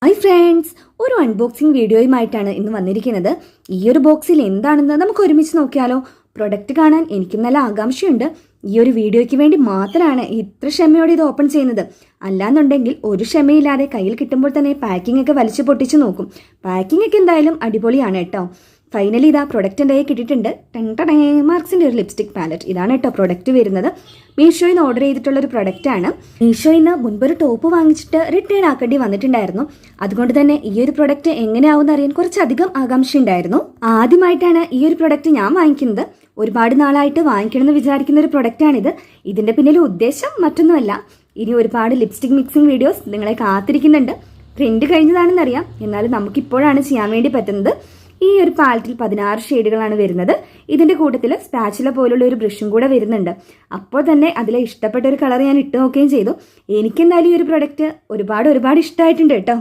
Hi friends, ഒരു unboxing വീഡിയോയുമായിട്ടാണ് ഇന്ന് വന്നിരിക്കുന്നത്. ഈ ഒരു ബോക്സിൽ എന്താണെന്ന് നമുക്ക് ഒരുമിച്ച് നോക്കിയാലോ? പ്രൊഡക്റ്റ് കാണാൻ എനിക്കും നല്ല ആകാംക്ഷയുണ്ട്. ഈ ഒരു വീഡിയോയ്ക്ക് വേണ്ടി മാത്രമാണ് ഇത്ര ക്ഷമയോടെ ഇത് ഓപ്പൺ ചെയ്യുന്നത്. അല്ലാന്നുണ്ടെങ്കിൽ ഒരു ക്ഷമയില്ലാതെ കയ്യിൽ കിട്ടുമ്പോൾ തന്നെ പാക്കിംഗ് ഒക്കെ വലിച്ചു പൊട്ടിച്ച് നോക്കും. പാക്കിംഗ് ഒക്കെ എന്തായാലും അടിപൊളിയാണ് കേട്ടോ. ഫൈനലി ഇതാ പ്രൊഡക്റ്റ് എൻ്റെ കയ്യിൽ കിട്ടിയിട്ടുണ്ട്. മാർക്സിൻ്റെ ഒരു ലിപ്സ്റ്റിക് പാലറ്റ്. ഇതാണ് കേട്ടോ പ്രൊഡക്റ്റ് വരുന്നത്. മീഷോയിൽ നിന്ന് ഓർഡർ ചെയ്തിട്ടുള്ളൊരു പ്രൊഡക്റ്റാണ്. മീഷോയിൽ നിന്ന് മുൻപൊരു ടോപ്പ് വാങ്ങിച്ചിട്ട് റിട്ടേൺ ആക്കേണ്ടി വന്നിട്ടുണ്ടായിരുന്നു. അതുകൊണ്ട് തന്നെ ഈ ഒരു പ്രൊഡക്റ്റ് എങ്ങനെയാവുമെന്ന് അറിയാൻ കുറച്ചധികം ആകാംക്ഷ ഉണ്ടായിരുന്നു. ആദ്യമായിട്ടാണ് ഈ ഒരു പ്രൊഡക്റ്റ് ഞാൻ വാങ്ങിക്കുന്നത്. ഒരുപാട് നാളായിട്ട് വാങ്ങിക്കണമെന്ന് വിചാരിക്കുന്ന ഒരു പ്രൊഡക്റ്റാണിത്. ഇതിൻ്റെ പിന്നിൽ ഉദ്ദേശം മറ്റൊന്നുമല്ല, ഇനി ഒരുപാട് ലിപ്സ്റ്റിക് മിക്സിംഗ് വീഡിയോസ് നിങ്ങളെ കാത്തിരിക്കുന്നുണ്ട്. ട്രെൻഡ് കഴിഞ്ഞതാണെന്നറിയാം, എന്നാലും നമുക്കിപ്പോഴാണ് ചെയ്യാൻ വേണ്ടി പറ്റുന്നത്. ഈ ഒരു പാലറ്റിൽ 16 ഷെയ്ഡുകളാണ് വരുന്നത്. ഇതിന്റെ കൂട്ടത്തിൽ സ്പാച്ചുല പോലുള്ള ഒരു ബ്രഷും കൂടെ വരുന്നുണ്ട്. അപ്പോൾ തന്നെ അതിലെ ഇഷ്ടപ്പെട്ട ഒരു കളർ ഞാൻ ഇട്ട് നോക്കുകയും ചെയ്തു. എനിക്കെന്തായാലും ഈ ഒരു പ്രൊഡക്റ്റ് ഒരുപാട് ഇഷ്ടമായിട്ടുണ്ട് കേട്ടോ.